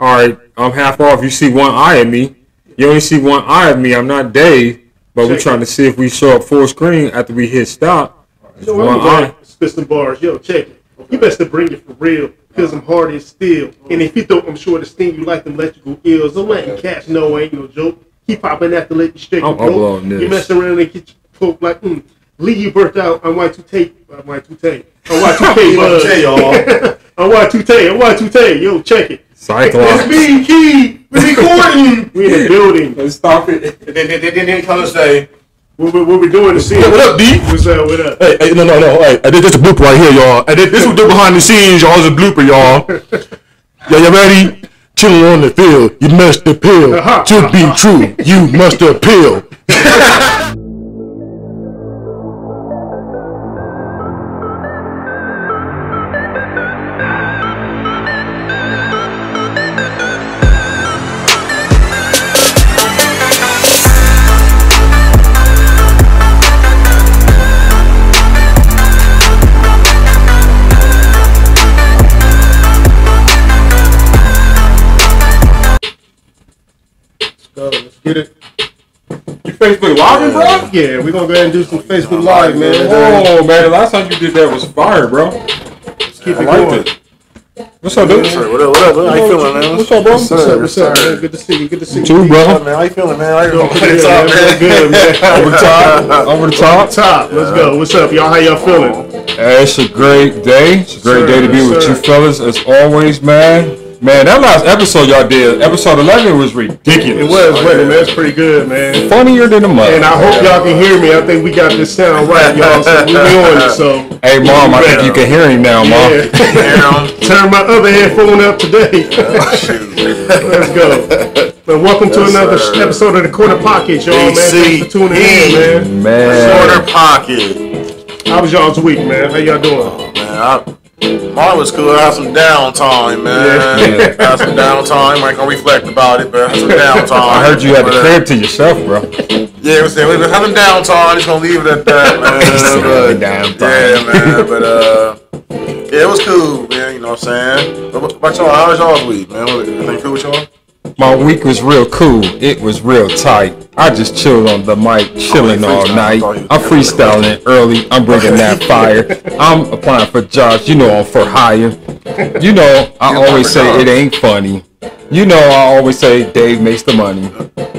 All right, I'm half off. You see one eye of me. You only see one eye of me. I'm not Dave, but we're trying to see if we show up full screen after we hit stop. So one eye. Spit some bars. Yo, check it. You best to bring it for real, because I'm hard as steel. And if you don't, I'm sure to sting you like them electrical eels. Don't let you catch no ain't no joke. Keep popping after let you straight I'm uploading this. You mess around and get you poke like, leave you burnt out on Y2K. On Y2K. On Y2K, bud. y'all. On Y2K. On Y2K. Yo, check it. Cyclops. It's me, Key. We recording. We in the building. Let's stop it. And then come and say, what we doing to see? What up, D? What's up? What up? Hey, no. Hey, this is a blooper right here, y'all. Hey, this what we do behind the scenes, y'all. It's a blooper, y'all. Yeah, you ready? Chilling on the field. You messed the pill. To be true, you must appeal. Let's get it. You Facebook Live, bro? Yeah, we're going to go ahead and do some Facebook Live, man. Oh, man, the last time you did that was fire, bro. Let's keep it I going. liked it. What's up, dude? What up? How you feeling, man? What's up, bro? What's up, man? Good to see you. Good to see you. Too, bro. Man, how you feeling, man? Good, man. Over the top. Over the top. Top. Let's go. What's up, y'all? How y'all feeling? It's a great day. It's a great day to be with you fellas, as always, man. Man, that last episode y'all did, episode 11, was ridiculous. It was, man. It's pretty good, man. Funnier than a mother. And I hope y'all can hear me. I think we got this sound right, y'all. So we on it. So. Hey, Mom, I think you can hear him now, Mom. Yeah. Turn my other headphone up today. Let's go. But welcome to another episode of the Corner Pocket, y'all, man. Thanks for tuning in, man. Man. Corner Pocket. How was y'all's week, man? How y'all doing? Oh, man, mine was cool. I had some downtime, man. Yeah. I had some downtime. I ain't gonna reflect about it, but I had some downtime. I heard you had the crib to yourself, bro. Yeah, we were having downtime. Just gonna leave it at that, man. Yeah, man. But yeah, it was cool, man. You know what I'm saying? But what about y'all? How was y'all's week, man? Everything cool with y'all? My week was real cool. It was real tight. I just chilled on the mic, chilling all night. I'm freestyling early. I'm bringing that fire. I'm applying for jobs. You know I'm for hire. You know I always say it ain't funny. You know I always say Dave makes the money.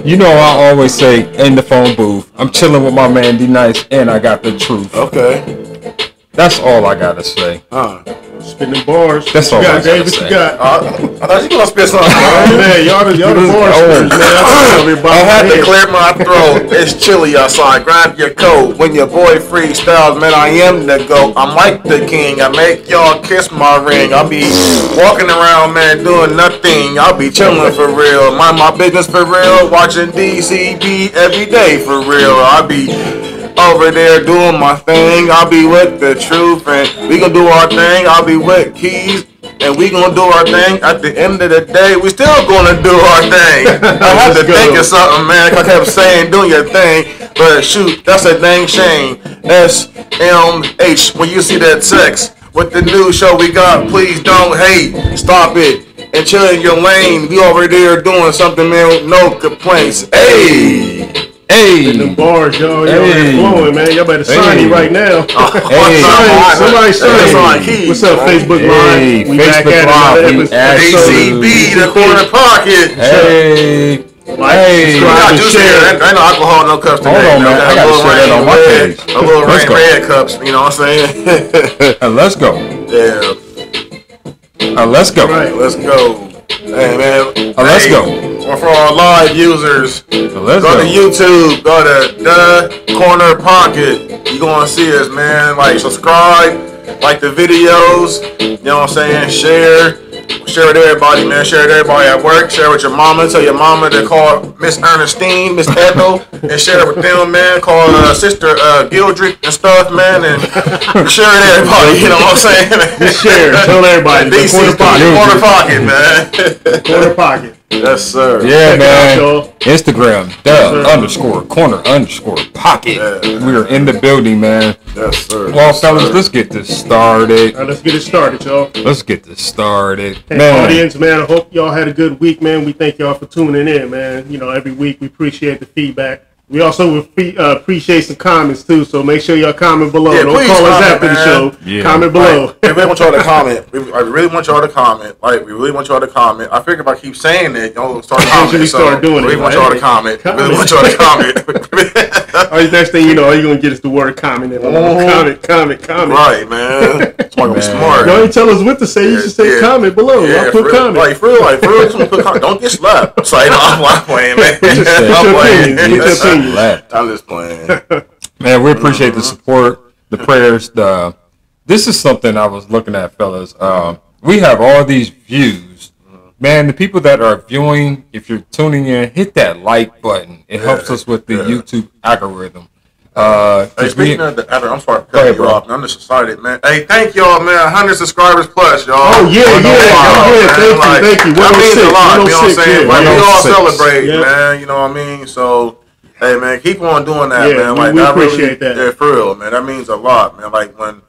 You know I always say in the phone booth. I'm chilling with my man D Nice, and I got the truth. Okay. That's all I gotta say. Spinning bars. That's all I Dave, gotta say. What you got? I thought you gonna spit something. Man, y'all the bars, man. I had to clear my throat. It's chilly outside. Grab your coat. When your boy freestyles, man, I am the GOAT. I'm like the king. I make y'all kiss my ring. I'll be walking around, man, doing nothing. I'll be chilling for real. Mind my business for real. Watching DCB every day for real. I'll be over there doing my thing. I'll be with the truth, and we gonna do our thing. I'll be with Keys, and we gonna do our thing. At the end of the day, we still gonna do our thing. I had to think of something, man. I kept saying, doing your thing, but shoot, that's a dang shame. SMH, when you see that text with the new show we got, please don't hate. Stop it and chill in your lane. We over there doing something, man, with no complaints. Hey. In the bars, y'all. Y'all flowing, man. Y'all better sign me right now. Somebody sign me. What's up, Facebook Live? We Facebook back at Live. ACB, the Corner Pocket. Hey. Subscribe, share. Ain't no alcohol, no cups today. Hold on, man. I gotta share that on my page. A little red cups, you know what I'm saying? And let's go. Yeah. Let's go. Right. Let's go. Hey, man. Let's go. For our live users, Let's go go to YouTube, go to The Corner Pocket. You gonna see us, man. Like, subscribe, like the videos, you know what I'm saying? Share with everybody, man. Share with everybody at work. Share with your mama. Tell your mama to call Miss Ernestine, Miss Ethel, and share with them, man. Call Sister Gildred and stuff, man, and share with everybody. You know what I'm saying? Just share. Tell everybody. DC Corner Pocket, man. Corner Pocket. Yes, sir. Yeah, Check it out, man. y'all. Instagram, _corner_pocket. Yeah. We're in the building, man. Yes, sir. Well, Yes, fellas, sir. let's get this started. All right, let's get it started, y'all. Let's get this started. Hey, Man, audience, man, I hope y'all had a good week, man. We thank y'all for tuning in, man. You know, every week we appreciate the feedback. We also appreciate some comments, too, so make sure y'all comment below. Yeah, Don't please call us comment, after the man. show. Yeah. Comment below. Like, I really want y'all to comment. I really want y'all to comment. Like, we really want y'all to comment. I figure if I keep saying it, y'all start commenting. Eventually start doing we it, really want like, y'all to hey, comment. We really comment. want y'all to comment. All right, next thing you know, all you're going to get is the word comment. Comment. Right, man. Somebody be smart. Y'all ain't tell us what to say. You should say comment below. I'll put for real. comment. Like, for real, someone put comment. Don't get slapped. It's like, no, I'm playing, man. Just say- I'm your playing. opinion. Get your opinion. left. I'm just playing. Man, we appreciate the support, the prayers. This is something I was looking at, fellas. We have all these views. Man, the people that are viewing, if you're tuning in, hit that like button. It helps us with the YouTube algorithm. Hey, 'Cause speaking of the, I'm sorry for Go ahead, cutting you bro. off. I'm just excited, man. Hey, thank y'all, man. 100 subscribers plus, y'all. Oh, yeah. Thank you. That means a lot. You know what I'm 106, saying? yeah. Like, we all 106. celebrate, Yeah. man. You know what I mean? So, hey, man, keep on doing that, Yeah, man. Like, we that appreciate that. Yeah, for real, man. That means a lot, man. Like, when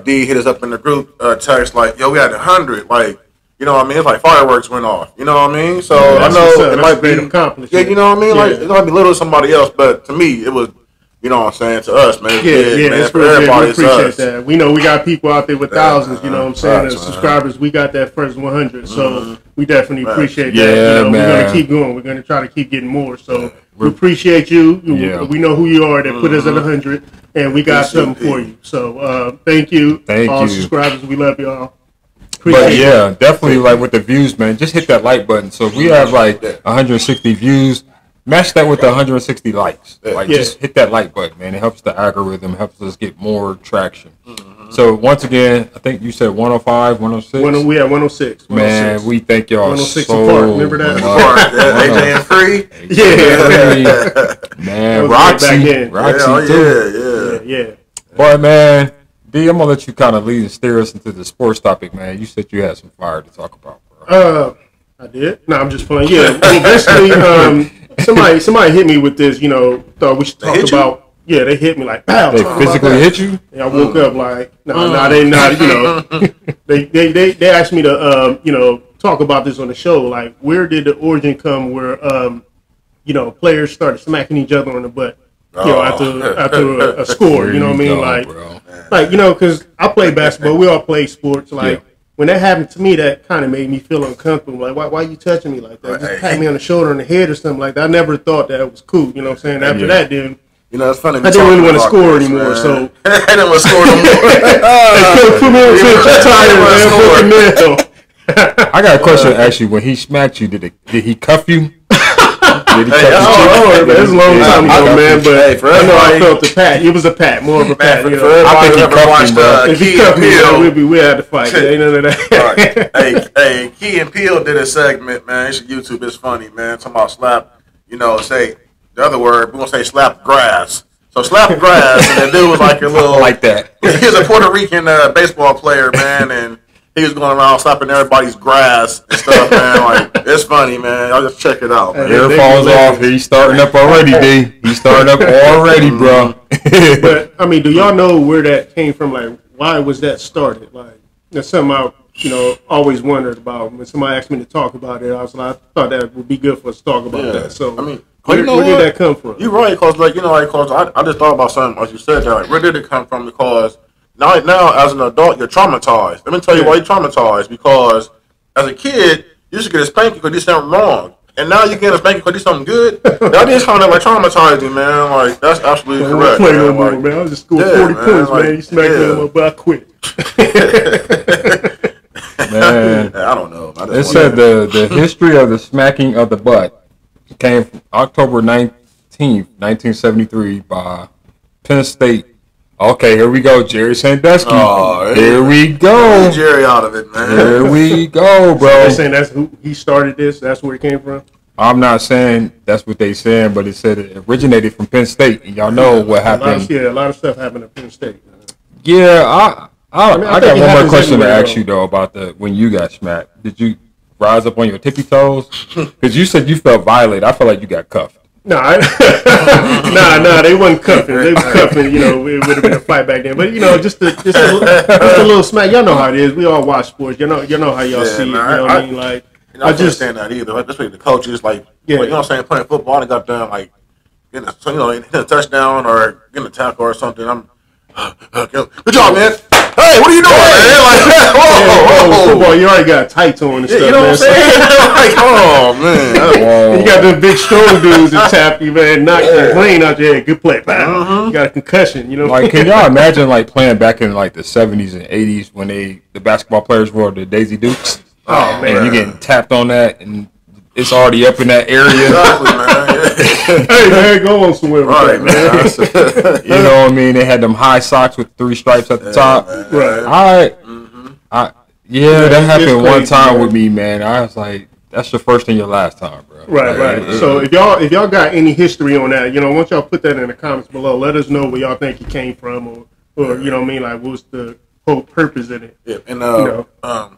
D hit us up in the group text, like, yo, we had 100. Like, you know what I mean? It's like fireworks went off. You know what I mean? So, I That's what's know up. it That's a might great be. accomplishment. Yeah, you know what I mean? Like, Yeah. it might be little to somebody else, but to me, it was. You know what I'm saying? To us, man. It's big, man. It's For real big. everybody, We it's appreciate us. that. We know we got people out there with thousands, you know what I'm saying, Facts, of man. subscribers. We got that first 100, so we definitely Facts. appreciate Yeah, that. You know, we're man. going to keep going. We're going to try to keep getting more. So we appreciate you. Yeah. We know who you are that put us at 100, and we got something for you. So thank you. Thank all you. subscribers. We love y'all. But Appreciate yeah, definitely like with the views, man. Just hit that like button. So if we have like 160 views, match that with the 160 likes. Like Yeah. just hit that like button, man. It helps the algorithm, helps us get more traction. So once again, I think you said 105, 106. We at 106. Man, we thank y'all 106 so apart. Remember that? much. Part, AJ and Free. Man, That was way back Roxy, then. Roxy too. Yeah. Yeah. Boy, man, D, I'm gonna let you kind of lead and steer us into the sports topic, man. You said you had some fire to talk about, bro. I did. No, I'm just playing. Yeah. Well, basically, somebody hit me with this. You know, thought we should talk hit you? about. Yeah, they hit me like, pow. They talk about physically that. hit you? And I woke up like, no, they not. You know, they asked me to, you know, talk about this on the show. Like, where did the origin come where, you know, players started smacking each other on the butt? You know, after a score. You know what I mean? Like, bro. like, you know, because I play basketball. We all play sports. Like, Yeah. when that happened to me, that kind of made me feel uncomfortable. Like, why you touching me like that? Just pat me on the shoulder and the head or something like that. I never thought that was cool. You know what I'm saying? After that, then You know, it's funny. I didn't really want to score anymore. So I didn't want to score no more. they put me on the bench. I'm tired, man. Fucking nail. I got a question actually. When he smacked you, did he cuff you? Did he cuff Hey, you? Oh, man, it's a long time ago, man. But Hey, for I know I everybody- felt the pat. It was a pat, more of a pat. Man, You for know. everybody I think who he ever cuffed watched him, bro. If Key he cuffed and me, man, Peele. we had to fight. Ain't none of that. Hey, Key and Peele did a segment, man. It's YouTube. It's funny, man. Talking about slap, you know, say the other word. We're gonna say slap grass. So slap grass, and the dude was like a little I like that. He was a Puerto Rican baseball player, man, and he was going around slapping everybody's grass and stuff, man. Like, it's funny, man. I'll just check it out, man. Hair falls off. He's starting up already, D. He's starting up already, bro. But I mean, do y'all know where that came from? Like, why was that started? Like, that's something I, you know, always wondered about. When somebody asked me to talk about it, I was like, I thought that would be good for us to talk about that. So, I mean, where, you know where did what? that come from? You're right, cause like you know, like cause I just thought about something as you said that. Like, where did it come from? Because now as an adult, you're traumatized. Let me tell you why you're traumatized. Because as a kid, you used to get a spanking because you did something wrong, and now you get a spanking because you did something good. That is kind of like traumatizing, man. Like that's absolutely I don't correct. play man. no more, Like, man. I was just scoring yeah, 40 man, points, like, man. You smacked me yeah. on my butt, I quit. Man, I don't know. I it just said the history of the smacking of the butt came from October 19th, 1973 by Penn State. Okay, here we go, Jerry Sandusky. Oh, Here we go. Jerry out of it, man. Here we go, bro. They're saying that's who he started this. That's where it came from. I'm not saying that's what they saying, but it said it originated from Penn State, and y'all know what happened. A lot of stuff happened at Penn State. Yeah, I mean, I got think it one more happens question to everywhere, ask you though about the when you got smacked. rise up on your tippy toes? Because you said you felt violated. I felt like you got cuffed. Nah, they wasn't cuffing. They was cuffing. It would have been a fight back then. But just a little smack. Y'all know how it is. We all watch sports. You know how y'all see it. You know what I mean? Like, I just understand that either. Like, especially the coaches, like, you know what I'm saying, playing football, they got done like getting a touchdown or getting a tackle or something. Good job, man. Hey, what are you doing, man? Like, whoa. Football, you already got tights on and stuff, you know what I'm saying? Like, oh, man. You got them big strong dudes that tap you, man, knock your brain out your head. Good play. Bam. You got a concussion, Like, can y'all imagine, like, playing back in, like, the 70s and 80s when the basketball players wore the Daisy Dukes? Oh, man. And you getting tapped on that, and it's already up in that area. Exactly, man. Hey, man, go on somewhere with that, man. You know what I mean? They had them high socks with 3 stripes at the top. Man. Right. All right. That happened crazy, one time man. with me, man. I was like, that's your first and your last time, bro. Right. So if y'all got any history on that, once y'all put that in the comments below, let us know where y'all think it came from, or you know what I mean, like what's the whole purpose in it. Yeah, and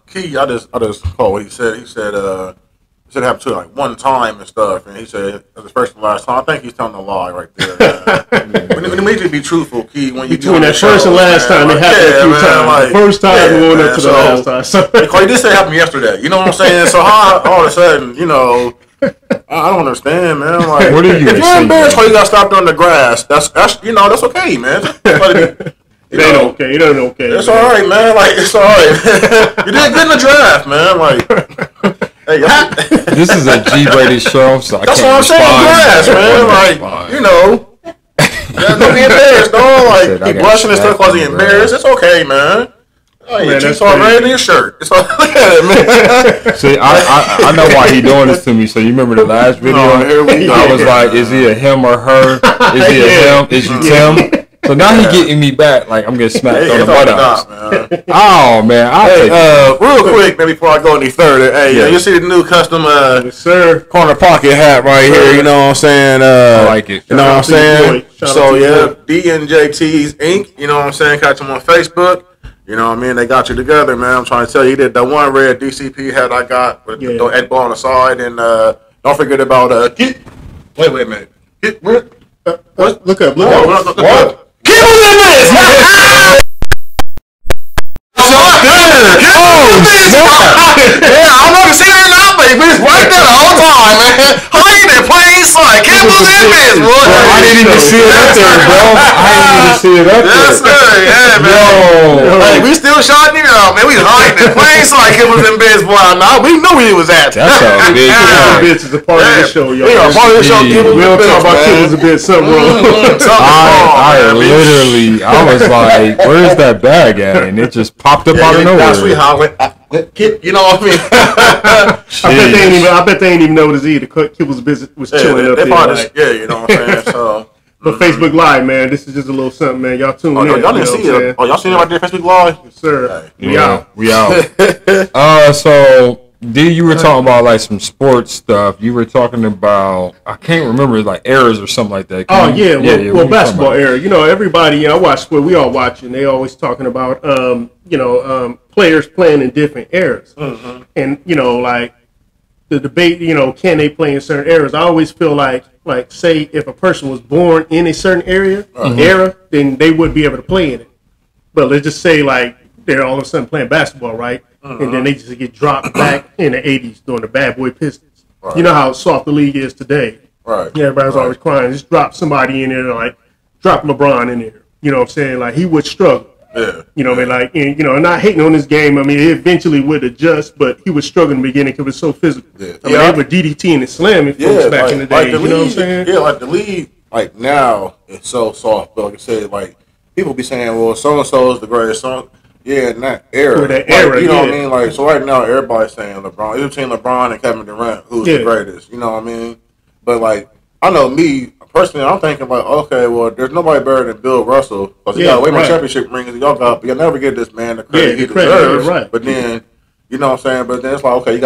Key, I just called what he said. He said it happened to like one time and stuff, and he said it was the first and last time. I think he's telling a lie right there. We need to be truthful, Key. When you between that first and last time, it happened a few times. Like, the first time going up to the last time. So, he did say it happened yesterday. You know what I'm saying? So how all of a sudden, I don't understand, man. Like, what are you? If you're embarrassed why you got stopped on the grass, that's okay, man. It ain't okay. It ain't okay. It's all right, man. Like, it's all right. You did good in the draft, man. Like, hey, this is a G-rated show, so I that's can't what I'm saying. Grass, man. Like, don't be embarrassed, dog. Like, he blushing and stuff because he embarrassed. It's okay, man. Hey, your cheeks all red in your shirt. It's all look at it, man. See, I know why he doing this to me. So you remember the last video? I was like, is he a him or her? Is he a him? Is you Tim? So now he getting me back like I'm getting smacked on the butt. Oh man! Real quick, maybe before I go any further, you see the new custom corner pocket hat right here. You know what I'm saying? I like it. You know what I'm saying? So DNJT's Inc. You know what I'm saying? Catch them on Facebook. You know what I mean? They got you together, man. I'm trying to tell you, that the one red DCP hat I got with the Ed ball on the side, and don't forget about wait a minute. What? Look up. What? Keep on in this! I want to see that now, baby. It's right there the whole time, man. Hiding in plain sight. Keep on in this, boy. I didn't even see it up there, bro. I didn't even see it up there. Yes, sir. Yeah, man. Hey, we still shouting it out, man. We hiding in plain sight. Keep on in this, boy. Now we knew where he was at. That's all big. Bitch is a part of the show, yo. Yeah, part of the show. We don't talk about kids a bit. Something wrong. I literally, I was like, "Where's that bag at?" And it just popped up out of nowhere. That's we hollering. You know what I mean? I bet they ain't even noticed either. Kibbles was chilling up there. You know what I'm saying? So, but Facebook Live, man, this is just a little something, man. Y'all tune in. Y'all didn't see it. Oh, y'all seen it right there, Facebook Live? Yes, sir. Hey, we out. So D, you were talking about like some sports stuff. You were talking about, I can't remember, like errors or something like that. Well, basketball error. Everybody, I watch sport. We all watch, and they always talking about, players playing in different eras, and like the debate. Can they play in certain eras? I always feel like say if a person was born in a certain era, then they would be able to play in it. But let's just say like they're all of a sudden playing basketball, right? And then they just get dropped back in the 80s during the Bad Boy Pistons. Right. You know how soft the league is today. Right. Everybody's always crying. Just drop somebody in there, like drop LeBron in there. You know what I'm saying? Like he would struggle. Yeah. You know what I mean? Like, and, not hating on this game. I mean, it eventually would adjust, but he would struggle in the beginning because it was so physical. Yeah. I mean, they were DDT and slamming folks back in the day. You know what I'm saying? Yeah, like the league, like now, it's so soft. But like I said, like people be saying, well, so-and-so is the greatest song. Yeah, in that era. For that era, you know what I mean? Like, so right now, everybody's saying LeBron. It's between LeBron and Kevin Durant, who's the greatest. You know what I mean? But, like, I know me, personally, I'm thinking, like, okay, well, there's nobody better than Bill Russell. Because he got way more championship rings than y'all got. But you'll never give this man the credit he deserves. Right. But then, you know what I'm saying? But then it's like, okay, you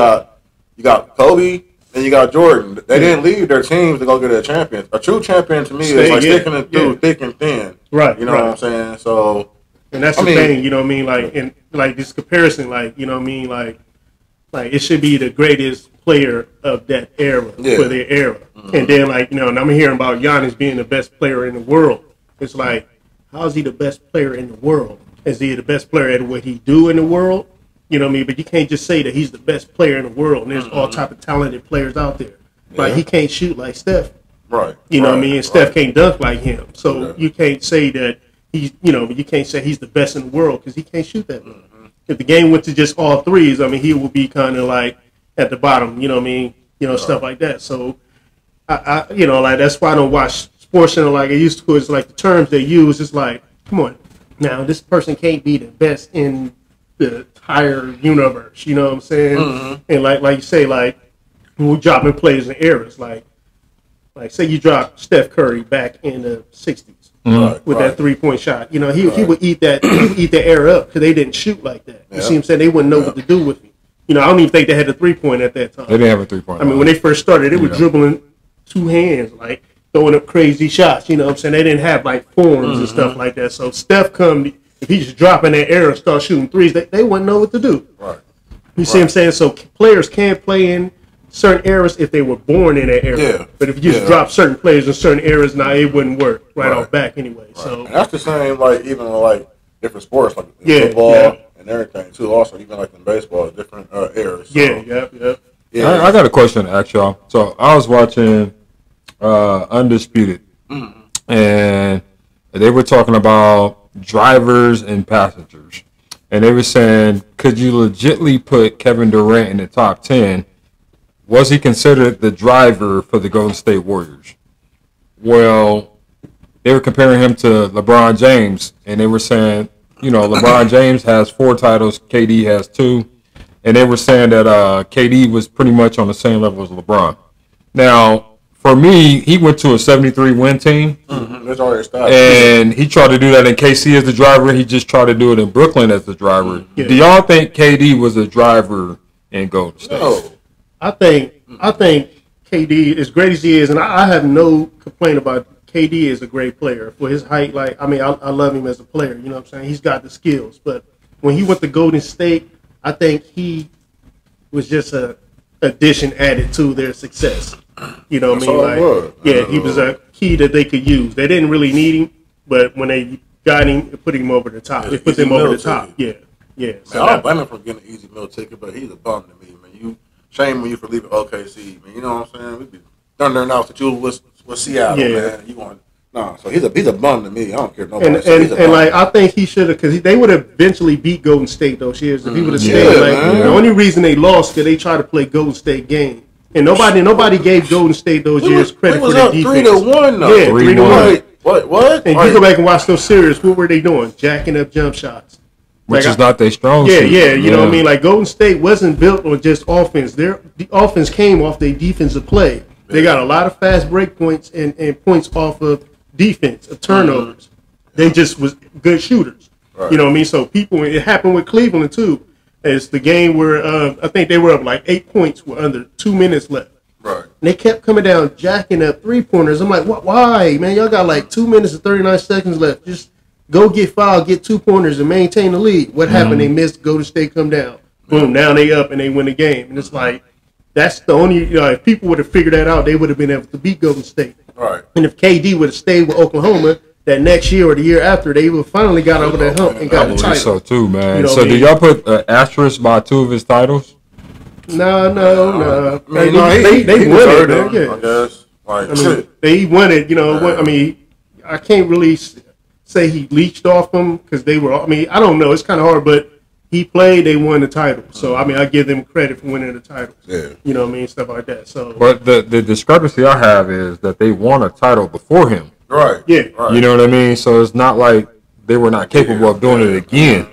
got Kobe and you got Jordan. They didn't leave their teams to go get a champion. A true champion to me is like sticking through thick and thin. Right. You know what I'm saying? So... And that's the thing, you know what I mean? Like, in like this comparison, like, you know what I mean? Like, Like it should be the greatest player of that era for their era. And then like, and I'm hearing about Giannis being the best player in the world. It's like, how is he the best player in the world? Is he the best player at what he do in the world? You know what I mean? But you can't just say that he's the best player in the world and there's all type of talented players out there. Like he can't shoot like Steph. Right. You know what I mean? And Steph can't dunk like him. So you can't say that he's, you can't say he's the best in the world because he can't shoot that well. If the game went to just all threes, I mean, he would be kind of like at the bottom, you know what I mean? Stuff like that. So, I like that's why I don't watch sports channel like I used to. It's like the terms they use. It's like, come on, now this person can't be the best in the entire universe. You know what I'm saying? And like you say, like when we dropping plays and errors, like say you drop Steph Curry back in the '60s. With that 3-point shot, he would eat that. He would eat the air up because they didn't shoot like that. You see what I'm saying? They wouldn't know what to do with it. I don't even think they had a 3-point at that time. They didn't have a 3-point. I mean, when they first started, they were dribbling 2 hands, like throwing up crazy shots. You know what I'm saying? They didn't have like forms and stuff like that. So Steph if he's just dropping that air and start shooting threes, they wouldn't know what to do. Right. You see what I'm saying? So players can play in certain eras if they were born in that era. Yeah. But if you just drop certain players in certain eras, it wouldn't work right off back anyway. Right. So and that's the same, like even like different sports, like football and everything too. Also, even like in baseball, different eras. So, yeah. I got a question to ask y'all. So I was watching Undisputed, and they were talking about drivers and passengers, and they were saying, could you legitimately put Kevin Durant in the top 10? Was he considered the driver for the Golden State Warriors? Well, they were comparing him to LeBron James, and they were saying, LeBron James has 4 titles, KD has 2, and they were saying that KD was pretty much on the same level as LeBron. Now, for me, he went to a 73-win team, that's already established, and he tried to do that in KC as the driver. He just tried to do it in Brooklyn as the driver. Do y'all think KD was a driver in Golden State? No. I think KD, as great as he is, and I have no complaint about KD is a great player for his height. I love him as a player. You know what I'm saying? He's got the skills. But when he went to Golden State, I think he was just a addition added to their success. You know what I mean? He was a key that they could use. They didn't really need him, but when they got him, it put him over the top. They put him over the top. Yeah. So I don't blame him for getting an easy meal ticket, but he's a bum to me, man. Shame on you for leaving OKC, man. You know what I'm saying? We'd be thundering out that you was Seattle, man. So he's a bum to me. I don't care nobody. And I think he should have, because they would have eventually beat Golden State those years if he would have stayed. The only reason they lost because they tried to play Golden State game, and nobody gave Golden State those years credit for their defense. 3-1 though. Yeah, 3-1. What? And you go back and watch those series. What were they doing? Jacking up jump shots. Which is not their strong suit. You know what I mean? Like Golden State wasn't built on just offense. The offense came off their defensive play. They got a lot of fast break points and points off of defense, of turnovers. They just was good shooters. Right. You know what I mean? So it happened with Cleveland too. It's the game where I think they were up like 8 points with under 2 minutes left. Right. And they kept coming down, jacking up 3-pointers. I'm like, what? Why, man? Y'all got like 2 minutes and 39 seconds left. Just go get fouled, get 2 pointers, and maintain the lead. What happened? They missed. Golden State come down. Boom. Now they up and they win the game. And it's like, that's the only. If people would have figured that out, they would have been able to beat Golden State. Right. And if KD would have stayed with Oklahoma that next year or the year after, they would finally got over that hump and got the title. So too, man. So do y'all put an asterisk by 2 of his titles? No. They won it, man. Yeah. I guess. They won it. I can't really say he leached off them because they were. I don't know. It's kind of hard, but he played. They won the title. So I give them credit for winning the titles. Yeah. You know what I mean? Stuff like that. So. But the discrepancy I have is that they won a title before him. Right. Yeah. Right. You know what I mean? So it's not like they were not capable of doing it again.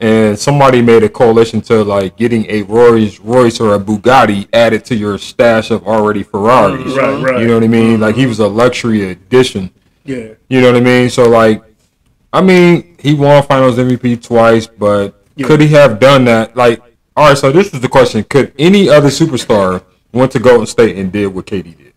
And somebody made a correlation to like getting a Rolls Royce or a Bugatti added to your stash of already Ferraris. Right. You know what I mean? Like he was a luxury addition. Yeah. You know what I mean? So like, he won Finals MVP twice, but could he have done that? Like, all right. So this is the question: could any other superstar went to Golden State and did what KD did?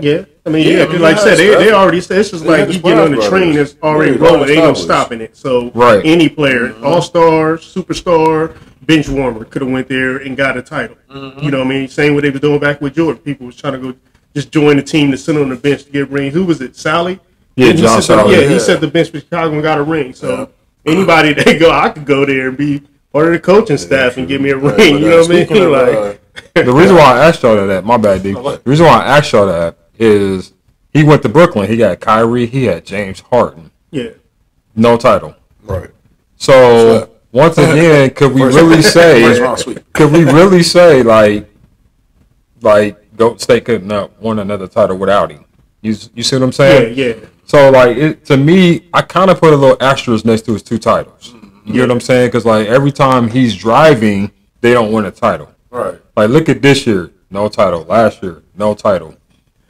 Yeah, I mean, Yeah, 'cause like I said, they already said it's just They like had the you get on the Splash train Brothers. that's already Yeah, rolling. Ain't no established. stopping it. So Right. any player, all-star, superstar, bench warmer, could have went there and got a title. You know what I mean? Same what they was doing back with Jordan. People was trying to go just join the team to sit on the bench to get rings. Who was it? Sally? Yeah, He John set the- Sally. Yeah, he Yeah. set the bench for Chicago and got a ring. So anybody that go, I could go there and be part of the coaching staff and give me a ring. But, You know what I mean? speaking of, Like, The reason why I asked y'all that, my bad, D. The reason why I asked y'all that is he went to Brooklyn. He got Kyrie. He had James Harden. yeah. No title. right. So once again, could we really First say? round sweep. Could we really say like Golden State couldn't have won another title without him? You see what I'm Yeah, saying? yeah. So like to me, I kind of put a little asterisk next to his 2 titles. You get what I'm saying? Because like every time he's driving, they don't win a title. Right. Like look at this year, no title. Last year, no title.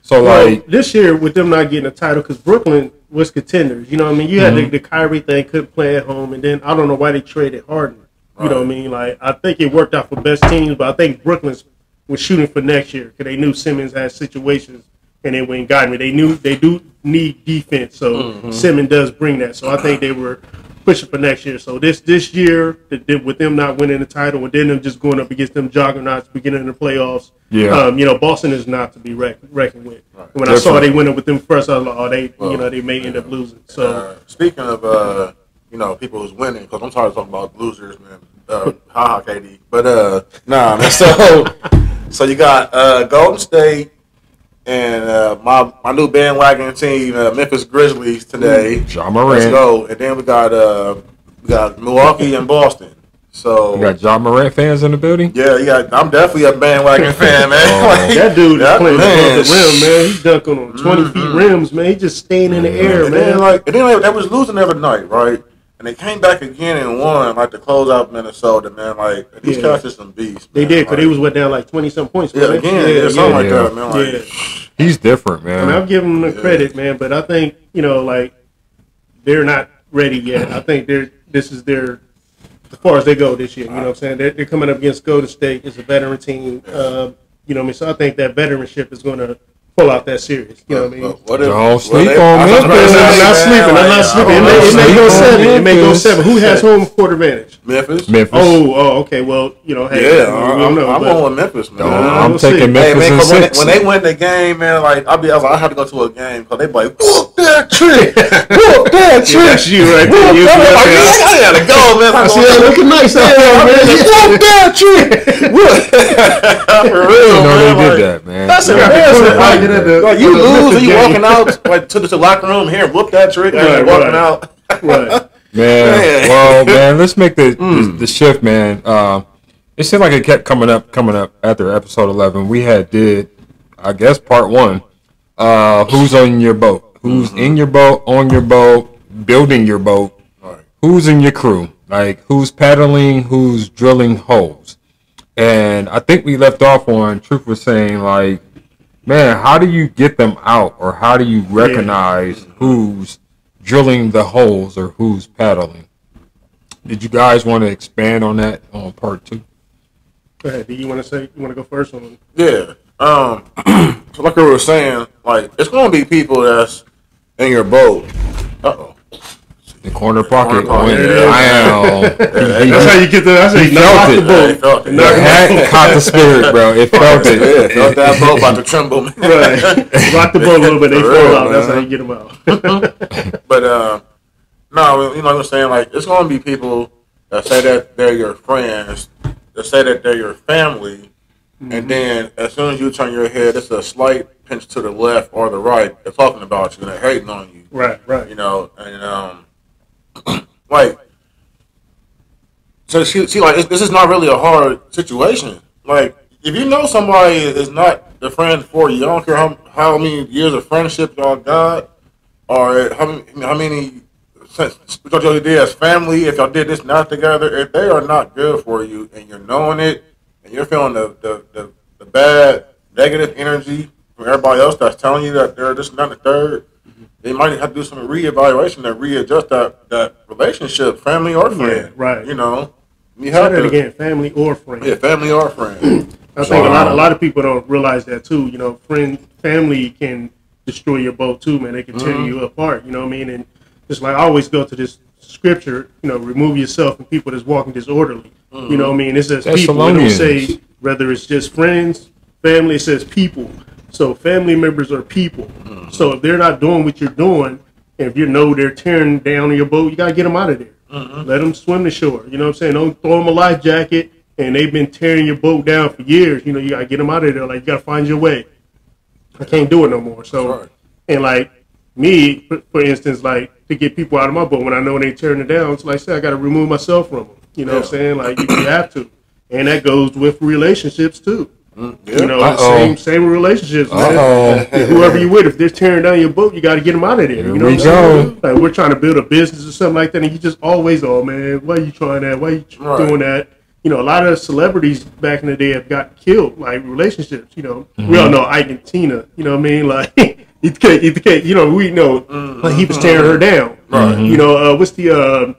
So Well, like this year with them not getting a title because Brooklyn was contenders. You know what I mean? You had the Kyrie thing, couldn't play at home, and then I don't know why they traded Harden. You know what I mean? Like I think it worked out for best teams, but I think Brooklyn's was shooting for next year because they knew Simmons had situations and they went and got me. They knew they do need defense, so Simmons does bring that. So I think they were pushing for next year. So this year, with them not winning the title and then them just going up against them juggernauts beginning of the playoffs. Yeah. You know, Boston is not to be reckoned with. When I saw they went up with them first, I was like, oh, they may end up losing. So Speaking of, people who's winning, because I'm tired of talking about losers, man. Haha, KD. But, nah, man. So you got Golden State and my new bandwagon team, Memphis Grizzlies today. Ja Let's Morant. go. And then we got Milwaukee and Boston. So You got Ja Morant fans in the building? yeah, I'm definitely a bandwagon fan, man. Oh. Like, that dude is playing man, above the rim, man. He's dunking on 20 feet rims, man. He just staying in the air, And man. then they was losing the other night, right? And they came back again and won, like to close out Minnesota, man. Like these Yeah. guys are some beasts. They man. did because Like, they was what down like 20-some points. yeah, wasn't it? again, something like Yeah. that, man. Like, Yeah. He's different, And man. I'm giving them the credit, man, but I think, like, they're not ready yet. I think this is their, as far as they go this year, you know what I'm saying? They're coming up against Golden State. It's a veteran team. You know what I mean? So I think that veteranship is going to pull out that series. You know what I mean? what if, Don't what sleep if- on I was Memphis. about to say, I'm not man, sleeping. like, I'm not I sleeping. don't It know. may go Sleep on 7. It may go Memphis. 7. Who has home court advantage? Memphis. Memphis. Oh, okay. Well, hey, Yeah, we don't know. I'm but- on with Memphis, man. I'm we'll see. taking Hey, Memphis man, in 'cause 6. when they win the game, man, like I was like, I had to go to a game because they be like, whoop that trick, whoop that trick. That's you right there. You- I'm like, I gotta go, man. I see that looking nice out there, man. Whoop that trick. For real, You know man. they Like, did that, man. That's got the embarrassing. quarterback Like, at the- like, you at the lose and Memphis you game. walking out like to the locker room here, whoop that trick, and Right, you're walking right. out. Right. Man, Man. well, man, let's make the shift, man. It seemed like it kept coming up after episode 11. We did, I guess, part 1. Who's on your boat? Who's in your boat, on your boat, building your boat? Right. Who's in your crew? Like, who's paddling, who's drilling holes? And I think we left off on Truth was saying, like, man, how do you get them out? Or how do you recognize who's drilling the holes or who's paddling? Did you guys want to expand on that on part 2? Go ahead. Do you want to go first on? Yeah. So like I was saying, like it's gonna be people that's in your boat. Uh-oh. The corner pocket Corner pocket, went yeah. down. That's how you get the. That's how you felt knock off it. the boat. They felt it. It had caught the spirit, bro. It felt Yeah, it. felt that boat about to tremble, man. Right. Rock the boat a little bit. They For fall real, out. That's man. how you get them out. But no, you know what I'm saying? Like it's gonna be people that say that they're your friends, that say that they're your family, and then as soon as you turn your head, it's a slight pinch to the left or the right. They're talking about you and they're hating on you. Right. You know, and like, so she like this is not really a hard situation. Like, if you know somebody is not the friend for you, I don't care how many years of friendship y'all got, or how many what y'all did as family, if y'all did this not together, if they are not good for you and you're knowing it and you're feeling the bad negative energy from everybody else that's telling you that they're this and that and the third, they might have to do some reevaluation and readjust that relationship, family or friend. right. You know, you Say have that to again. Family or friend. yeah, family or friend. I think a lot of people don't realize that too. You know, family can destroy your boat too, man. They can tear you apart. You know what I mean? And just like I always go to this scripture, you know, remove yourself from people that's walking disorderly. You know what I mean? It says people. It don't say whether it's just friends, family. It says people. So family members are people. So if they're not doing what you're doing, and if you know they're tearing down your boat, you gotta get them out of there. Let them swim the shore. You know what I'm saying? Don't throw them a life jacket. And they've been tearing your boat down for years. You know, you gotta get them out of there. Like, you gotta find your way. I can't do it no more. So, and like me, for instance, like to get people out of my boat when I know they tearing it down, it's like I said, I gotta remove myself from them. You know what I'm saying? Like, you have to, and that goes with relationships too. You know, same relationships, man. Whoever you with, if they're tearing down your boat, you got to get them out of there. You know what I'm saying? Like, we're trying to build a business or something like that, and you just always, oh man, why are you trying that? Why are you doing that? You know, a lot of celebrities back in the day have got killed, like relationships. You know, we all know Ike and Tina. You know what I mean? Like, you know, we know like he was tearing her down. You know, what's the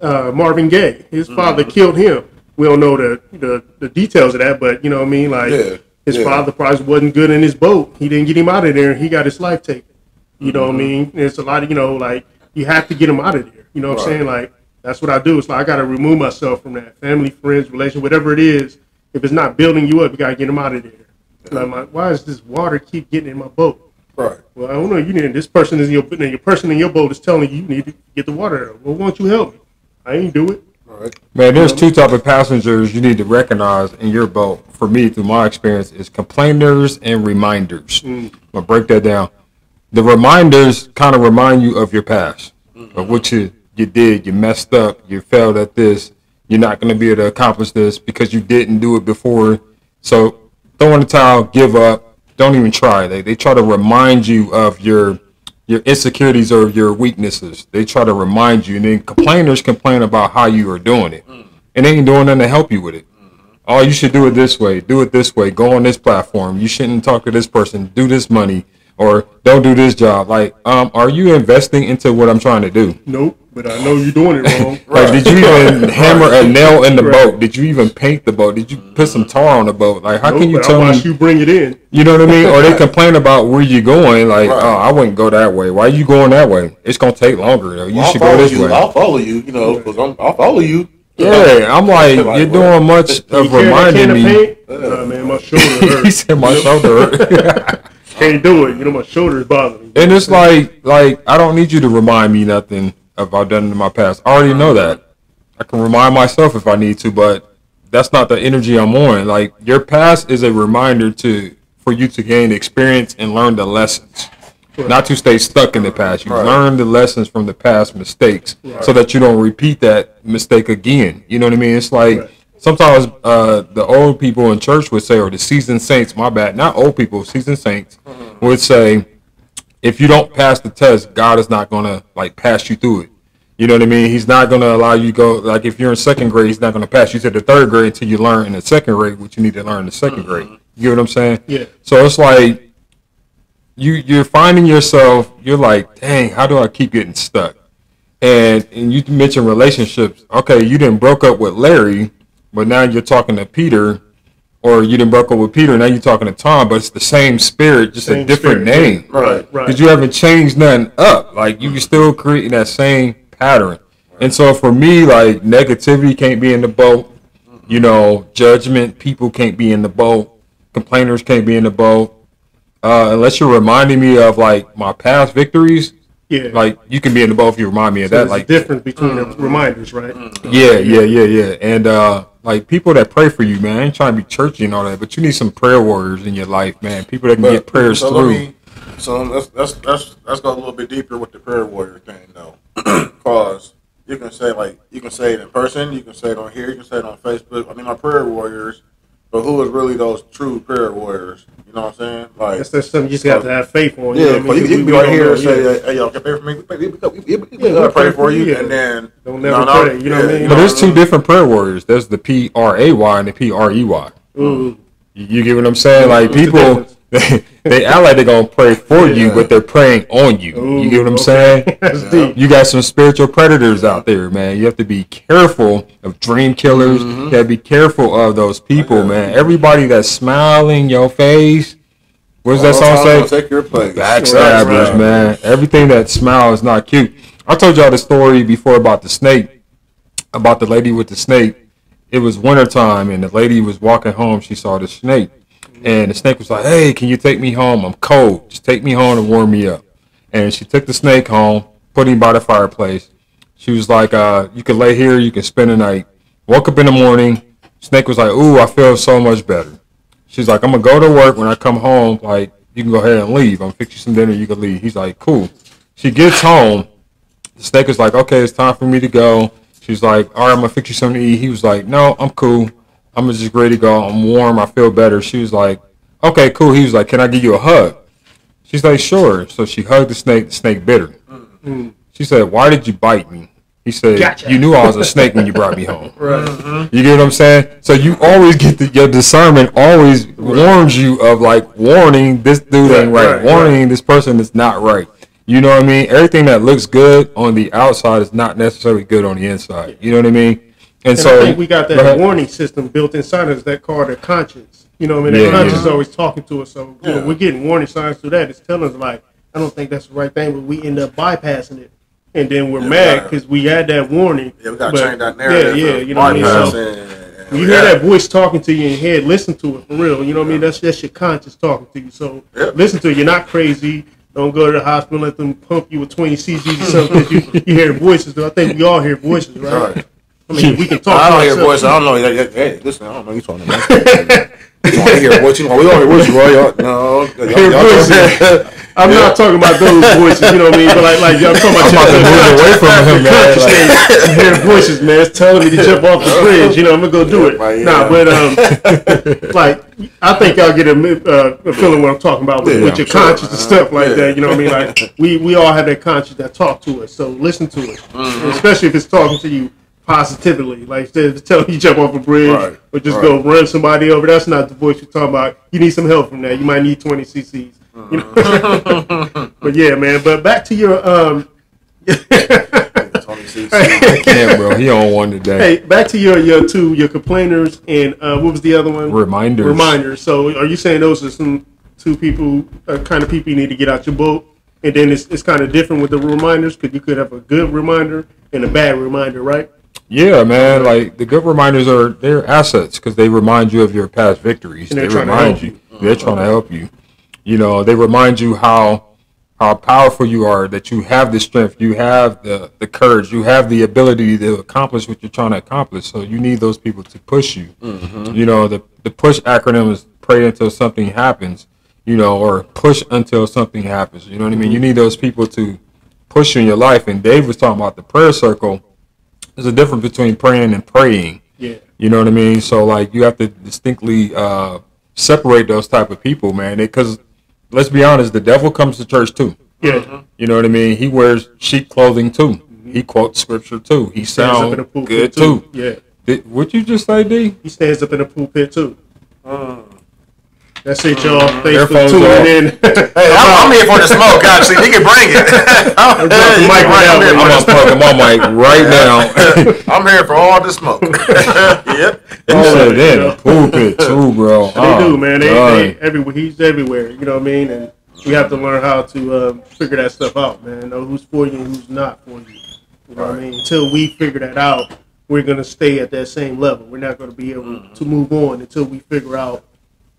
Marvin Gaye? His father killed him. We don't know the details of that, but you know what I mean? Like, his father probably wasn't good in his boat. He didn't get him out of there, and he got his life taken. You know what I mean? And it's a lot of, you know, like, you have to get him out of there. You know what I'm saying? Like, that's what I do. It's like, I got to remove myself from that. Family, friends, relation, whatever it is. If it's not building you up, you got to get him out of there. And I'm like, why does this water keep getting in my boat? Right. Well, I don't know. This person is your person in your boat is telling you need to get the water out. Well, why don't you help me? I ain't do it. Man, there's two type of passengers you need to recognize in your boat. For me, through my experience, is complainers and reminders. I'll break that down. The reminders kind of remind you of your past, of what you did, you messed up, you failed at this, you're not going to be able to accomplish this because you didn't do it before. So throw in the towel, give up, don't even try. They try to remind you of your insecurities or your weaknesses. They try to remind you, and then complainers complain about how you are doing it, and they ain't doing nothing to help you with it. Oh, you should do it this way, go on this platform, you shouldn't talk to this person, do this money, or don't do this job. Like, are you investing into what I'm trying to do? Nope, but I know you're doing it wrong. Like, did you even hammer a nail in the boat? Did you even paint the boat? Did you put some tar on the boat? Like, how can you tell me? You bring it in. You know what I mean? Or they complain about where you're going. Like, oh, I wouldn't go that way. Why are you going that way? It's gonna take longer. Though. You should go this way. I'll follow you. You know, because I'll follow you. Yeah, I'm like, you're doing much of reminding me. Man, my shoulder hurts. He said my shoulder hurt. Can't do it. You know, my shoulder is bothering me. And it's like I don't need you to remind me nothing of I've done in my past. I already know that. I can remind myself if I need to, but that's not the energy I'm on. Like, your past is a reminder for you to gain experience and learn the lessons. Not to stay stuck in the past. You learn the lessons from the past mistakes so that you don't repeat that mistake again. You know what I mean? It's like sometimes the old people in church would say, or the seasoned saints, my bad, not old people, seasoned saints would say, if you don't pass the test, God is not going to, like, pass you through it. You know what I mean? He's not going to allow you to go, like, if you're in second grade, he's not going to pass you to the third grade until you learn in the second grade what you need to learn in the second grade. You get what I'm saying? Yeah. So it's like, you're finding yourself, you're like, dang, how do I keep getting stuck? And you mentioned relationships. Okay, you didn't broke up with Larry, but now you're talking to Peter, or you didn't broke up with Peter, now you're talking to Tom, but it's the same spirit, just a different name. Right. Because you haven't changed nothing up. Like, you still creating that same pattern. And so for me, like, negativity can't be in the boat. You know, judgment, people can't be in the boat. Complainers can't be in the boat. Unless you're reminding me of, like, my past victories. Yeah. Like, you can be in the boat if you remind me of that. Like, the difference between the reminders, right? Yeah. And, like, people that pray for you, man, I ain't trying to be churchy and all that, but you need some prayer warriors in your life, man. People that can get prayers through. Let's go a little bit deeper with the prayer warrior thing, though. Because you can say it in person, you can say it on here, you can say it on Facebook. I mean, my prayer warriors, but who is really those true prayer warriors? You know what I'm saying? Like, that's something you just got to have faith on. Yeah, but you can be right here and say, "Hey, y'all can pray for me. We pray for you," and then don't never pray. You know what I mean? But there's two different prayer warriors. There's the PRAY and the PREY. You get what I'm saying? Like, people, they act like they're gonna pray for you, but they're praying on you. Ooh, you get what I'm saying? That's deep. You got some spiritual predators out there, man. You have to be careful of dream killers. You gotta be careful of those people, man. Everybody that's smiling your face. What does that song say? Take your place. Backstabbers, Right. man. Everything that smiles is not cute. I told y'all the story before about the snake, about the lady with the snake. It was wintertime, and the lady was walking home. She saw the snake. And the snake was like, hey, can you take me home? I'm cold. Just take me home and warm me up. And she took the snake home, put him by the fireplace. She was like, you can lay here, you can spend the night. Woke up in the morning. Snake was like, ooh, I feel so much better. She's like, I'm going to go to work. When I come home, like, you can go ahead and leave. I'm going to fix you some dinner. You can leave. He's like, cool. She gets home. The snake is like, okay, it's time for me to go. She's like, all right, I'm going to fix you something to eat. He was like, no, I'm cool. I'm just ready to go. I'm warm. I feel better. She was like, okay, cool. He was like, can I give you a hug? She's like, sure. So she hugged the snake. The snake bit her. She said, why did you bite me? He said, Gotcha. you knew I was a snake when you brought me home. Right. You get what I'm saying? So you always get your discernment always warns you of like warning this dude ain't right. Warning this person is not right. You know what I mean? Everything that looks good on the outside is not necessarily good on the inside. You know what I mean? And so I think we got that warning system built inside us that called a conscience. You know what I mean? Yeah, The conscience is always talking to us. So you know, we're getting warning signs through that. It's telling us, like, I don't think that's the right thing, but we end up bypassing it. And then we're mad because we had that warning. Yeah, we got to change that narrative. Yeah, you know what I mean? So when you hear that voice talking to you in your head, listen to it for real. You know what I mean? That's your conscience talking to you. So listen to it. You're not crazy. Don't go to the hospital and let them pump you with 20 cc's or something because you hear voices. I think we all hear voices, right? I mean, we can talk. I don't hear voices. I don't know. Hey, listen, I don't know you talking about. You don't hear voices. We don't hear voices, bro. No, hear voices. I'm not talking about those voices, you know what I mean? But like y'all talking about moving away from him, man. I'm hearing voices, man. It's telling me to jump off the bridge. You know, I'm gonna go do it. Nah, but like I think y'all get a feeling what I'm talking about with your conscience and stuff like that. You know what I mean? Like we all have that conscience that talk to us. So listen to it, especially if it's talking to you positively. Like instead of telling you jump off a bridge or just go run somebody over. That's not the voice you're talking about. You need some help from that. You might need 20 cc's. You know? But yeah, man. But back to your I can't, bro. He on one today. Hey, back to your complainers and what was the other one? Reminders. So are you saying those are some two people, kind of people you need to get out your boat? And then it's kind of different with the reminders because you could have a good reminder and a bad reminder, right? Yeah, man. Like the good reminders they're assets because they remind you of your past victories. And they remind you. They're trying to help you. You know, they remind you how powerful you are, that you have the strength, you have the courage, you have the ability to accomplish what you're trying to accomplish. So you need those people to push you. You know, the push acronym is pray until something happens, you know, or push until something happens. You know what I mean? You need those people to push you in your life. And Dave was talking about the prayer circle. There's a difference between praying and praying. Yeah. You know what I mean? So, like, you have to distinctly separate those type of people, man. Because let's be honest, the devil comes to church too. Yeah. You know what I mean? He wears sheep clothing too. He quotes scripture too. He sounds good too. Yeah. What you just say, D? He stands up in the pulpit too. That's it, y'all. Thanks for tuning in. Hey, I'm here for the smoke, actually. He can bring it. I'm gonna plug my mic right now. I'm here for all the smoke. Yep. You said that pulpit too, bro. They do, man. They everywhere. He's everywhere. You know what I mean? And we have to learn how to figure that stuff out, man. Know who's for you and who's not for you. You know what I mean? Until we figure that out, we're gonna stay at that same level. We're not gonna be able to move on until we figure out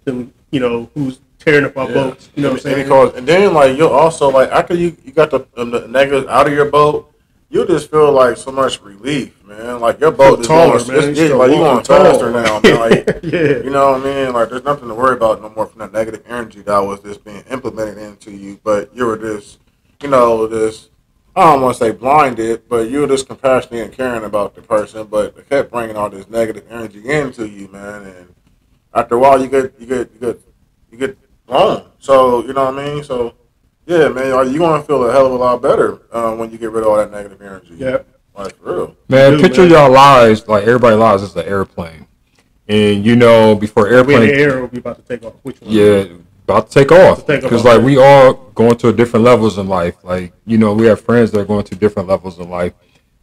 them. You know, who's tearing up our boats. You know what I'm saying? And then, like, you'll also, like, after you got the negatives out of your boat, you just feel, like, so much relief, man. Like, your boat is taller, going, man. like, you're going faster now, man. Like, you know what I mean? Like, there's nothing to worry about no more from that negative energy that was just being implemented into you. But you were just, you know, I don't want to say blinded, but you were just compassionate and caring about the person, but it kept bringing all this negative energy into you, man. And after a while, you get blown. So, you know what I mean? So, yeah, man, you're going to feel a hell of a lot better when you get rid of all that negative energy. Yeah. Like, for real. Man, picture y'all lives, like everybody lives is an airplane. And, you know, before airplane... the air will be about to take off. Which one? Yeah, about to take off. Think Because, about like, we all going to different levels in life. Like, you know, we have friends that are going to different levels in life.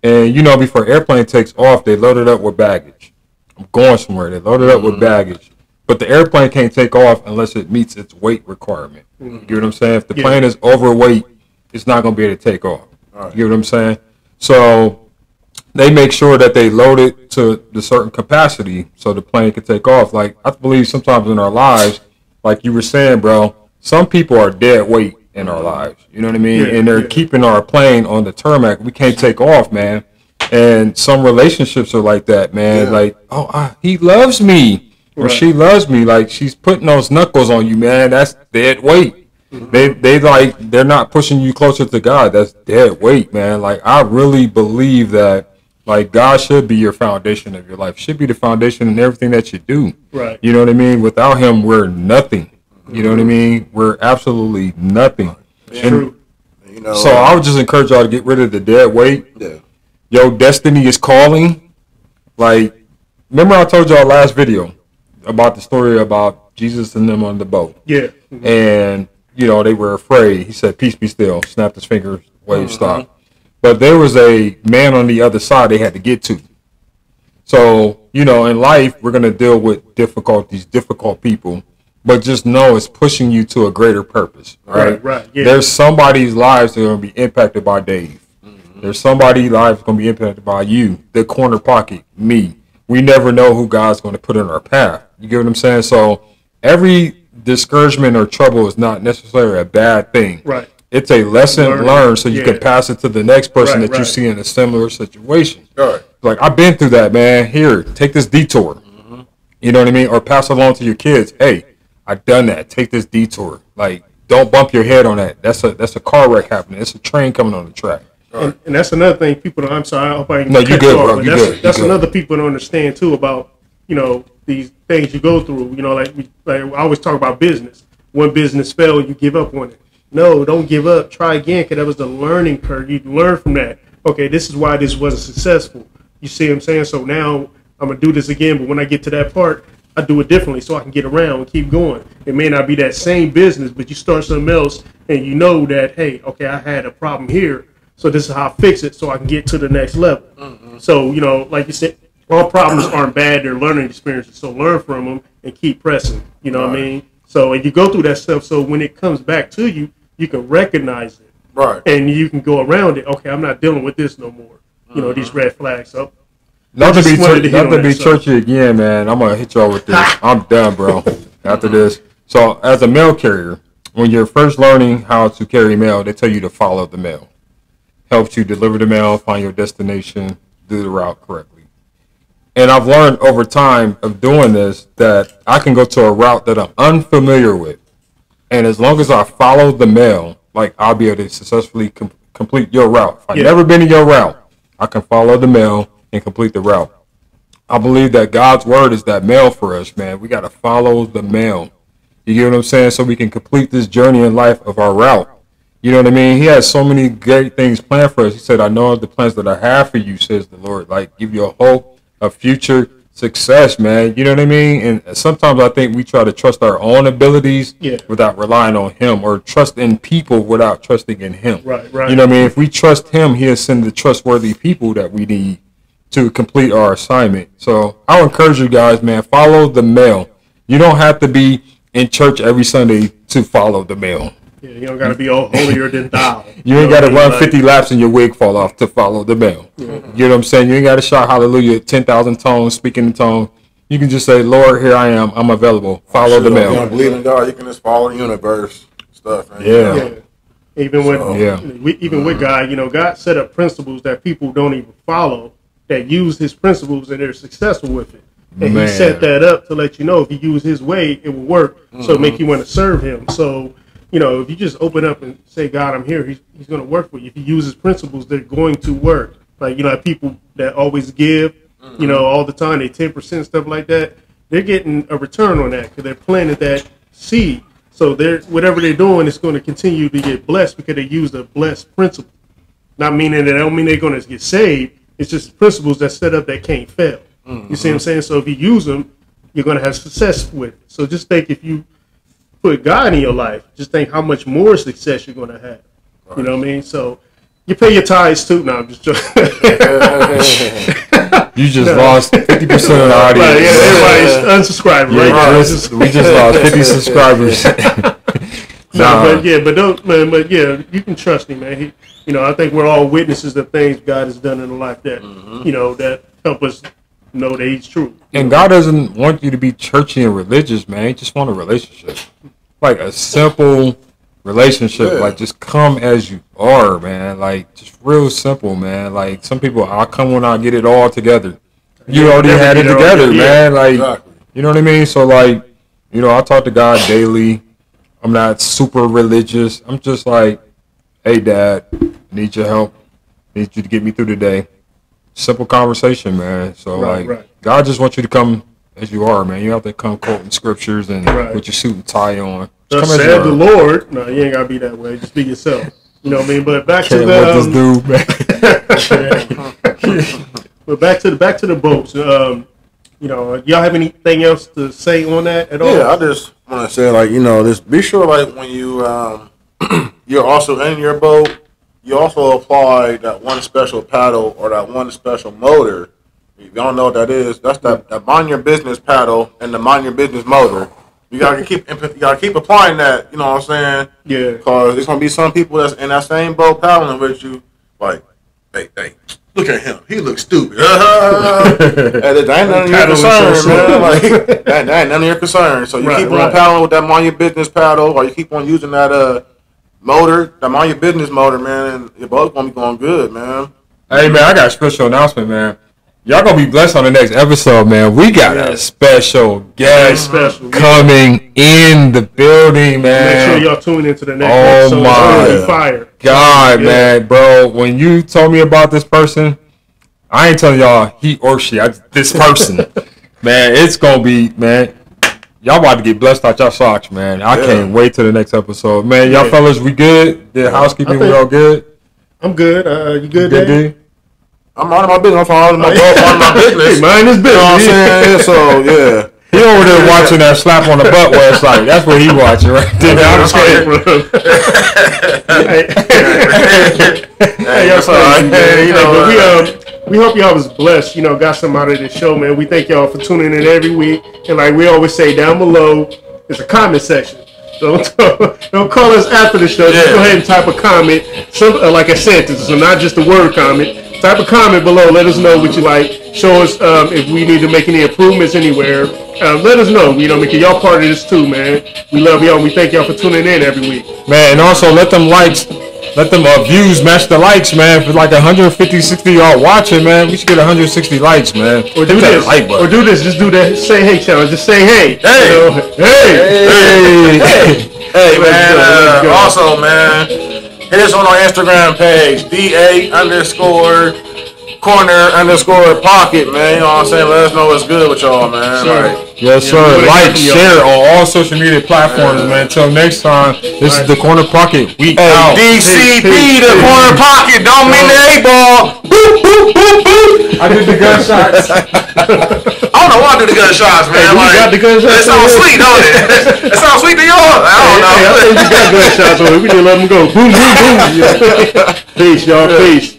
And, you know, before airplane takes off, they load it up with baggage. I'm going somewhere. They load it up with baggage. But the airplane can't take off unless it meets its weight requirement. You get what I'm saying? If the plane is overweight, it's not going to be able to take off. You get what I'm saying? So they make sure that they load it to the certain capacity so the plane can take off. Like, I believe sometimes in our lives, like you were saying, bro, some people are dead weight in our lives. You know what I mean? And they're keeping our plane on the tarmac. We can't take off, man. And some relationships are like that, man. Like, he loves me. Or she loves me. Like, she's putting those knuckles on you, man. That's dead weight. They're not pushing you closer to God. That's dead weight, man. Like, I really believe that, like, God should be your foundation of your life. Should be the foundation in everything that you do. Right. You know what I mean? Without him, we're nothing. You know what I mean? We're absolutely nothing. True. You know, So I would just encourage y'all to get rid of the dead weight. Yeah. Your destiny is calling. Like, remember I told y'all last video about the story about Jesus and them on the boat. Yeah. And, you know, they were afraid. He said, peace be still. Snapped his fingers, wave stopped. But there was a man on the other side they had to get to. So, you know, in life, we're going to deal with difficulties, difficult people. But just know it's pushing you to a greater purpose. Right? Yeah. There's somebody's lives that are going to be impacted by Dave. There's somebody's life that's going to be impacted by you, the corner pocket, me. We never know who God's going to put in our path. You get what I'm saying? So every discouragement or trouble is not necessarily a bad thing. Right. It's a lesson learned so you can pass it to the next person that you Right. see in a similar situation. Right. Like, I've been through that, man. Here, take this detour. You know what I mean? Or pass it along to your kids. Hey, I've done that. Take this detour. Like, don't bump your head on that. That's a car wreck happening. It's a train coming on the track. And that's another thing people don't, I'm sorry, I hope I didn't No, you cut good, off, bro. but You good. That's You good. another people don't understand too about, you know, these things you go through. You know, like I always talk about business. When business fails, you give up on it. No, don't give up. Try again, because that was the learning curve. You learn from that. Okay, this is why this wasn't successful. You see what I'm saying? So now I'm going to do this again, but when I get to that part, I do it differently so I can get around and keep going. It may not be that same business, but you start something else and you know that, hey, okay, I had a problem here, so this is how I fix it so I can get to the next level. So, you know, like you said, all problems aren't bad. They're learning experiences. So learn from them and keep pressing. You know what I mean? So and you go through that stuff, so when it comes back to you, you can recognize it. Right. And you can go around it. Okay, I'm not dealing with this no more. You know, these red flags. So Not to just be, wanted to hit not on to that be stuff. churchy again, man. I'm going to hit y'all with this. I'm done, bro, after this. So, as a mail carrier, when you're first learning how to carry mail, they tell you to follow the mail. Helps you deliver the mail, find your destination, do the route correctly. And I've learned over time of doing this that I can go to a route that I'm unfamiliar with. And as long as I follow the mail, like, I'll be able to successfully complete your route. If I've never been in your route, I can follow the mail and complete the route. I believe that God's word is that mail for us, man. We got to follow the mail. You get what I'm saying? So we can complete this journey in life of our route. You know what I mean? He has so many great things planned for us. He said, I know the plans that I have for you, says the Lord. Like, give you a hope of future success, man. You know what I mean? And sometimes I think we try to trust our own abilities without relying on him, or trust in people without trusting in him. Right. You know what I mean? If we trust him, he'll send the trustworthy people that we need to complete our assignment. So I'll encourage you guys, man, follow the mail. You don't have to be in church every Sunday to follow the mail. Yeah, you don't got to be holier than thou. You ain't got to run 50 laps and your wig fall off to follow the mail. You know what I'm saying? You ain't got to shout hallelujah 10,000 tones, speaking in tongue. You can just say, Lord, here I am. I'm available. Follow the If you mail. don't believe in God, you can just follow the universe stuff. Man. Yeah. Even with God, you know, God set up principles that people don't even follow, that use his principles, and they're successful with it. And he set that up to let you know if you use his way, it will work. So make you want to serve him. So, you know, if you just open up and say, God, I'm here, he's going to work for you. If you use his principles, they're going to work. Like, you know, people that always give, you know, all the time, they 10%, stuff like that, they're getting a return on that because they're planting that seed. So whatever they're doing is going to continue to get blessed because they use the blessed principle. Not meaning that don't mean they're going to get saved. It's just principles that set up that can't fail. You see what I'm saying? So if you use them, you're going to have success with it. So just think if you put God in your life, just think how much more success you're going to have. Right. You know what I mean? So you pay your tithes too. Now I'm just joking. You just lost 50% of the audience. Right, yeah, everybody's unsubscribing. Right? We just lost 50 subscribers. But you can trust him, man. I think we're all witnesses of things God has done in the life that that help us know that He's true. And God doesn't want you to be churchy and religious, man. He just want a relationship, like a simple relationship. Like just come as you are, man. Like just real simple, man. Like some people, I'll come when I get it all together. You already had it together, man. Like you know what I mean. So like, I talk to God daily. I'm not super religious. I'm just like, hey, Dad, need your help. Need you to get me through the day. Simple conversation, man. So, God just wants you to come as you are, man. You have to come quoting scriptures and with your suit and tie on. Just said the Lord. No, you ain't got to be that way. Just be yourself. You know what I mean? But back to the... But back to the boats. Y'all have anything else to say on that at all? Yeah, I just want to say, just be sure, when you you're also in your boat, you also apply that one special paddle or that one special motor. If you don't know what that is, that's that mind your business paddle and the mind your business motor. You gotta keep applying that. You know what I'm saying? Yeah. Because there's gonna be some people that's in that same boat paddling with you, like, hey. Look at him. He looks stupid. That ain't none of your concern, man. That ain't none of your concern. So you keep on paddling with that mind your business paddle, or you keep on using that motor, that mind your business motor, man, and your boat's gonna be going good, man. Hey, man, I got a special announcement, man. Y'all gonna be blessed on the next episode, man. We got a special guest coming in the building, man. Make sure y'all tune into the next episode. Oh my God, man, bro. When you told me about this person, I ain't telling y'all he or she. This person, man, it's gonna be, man. Y'all about to get blessed out y'all socks, man. I can't wait till the next episode, man. Y'all fellas, we good? The housekeeping, we all good? I'm good. You good, Dave? I'm minding my business. I'm minding my business. Mind his business. You know what I'm saying? So, yeah. He over there watching that slap on the butt where it's like, that's what he watching right there. I'm just kidding. We hope y'all was blessed, got something out of this show, man. We thank y'all for tuning in every week. And like we always say, down below is a comment section. Don't call us after the show. Just go ahead and type a comment, like a sentence, so not just a word comment. Type a comment below. Let us know what you like. Show us if we need to make any improvements anywhere. Let us know. Because y'all part of this too, man. We love y'all. And we thank y'all for tuning in every week. Man, and also let them views match the likes, man. For like 150, 60 y'all watching, man, we should get 160 likes, man. Or do this. Or do this. Just do that. Say hey challenge. Just say hey. Hey, man. Also, man, hit us on our Instagram page, DA_corner_pocket, man. You know what I'm saying? Let us know what's good with y'all, man. Yes, sir. Like, share on all social media platforms, man. Until next time, this is the Corner Pocket. We out. DCP, the Corner Pocket. Don't mean the A-ball. Boop, boop, boop, boop. I did the gunshots. I don't know why I do the gunshots, man. Hey, we got the gunshots. It sounds sweet, don't it? It sounds sweet to y'all. I don't know. I think we got gunshots on it. We just let them go. Boom, boom, boom. Peace, y'all. Peace.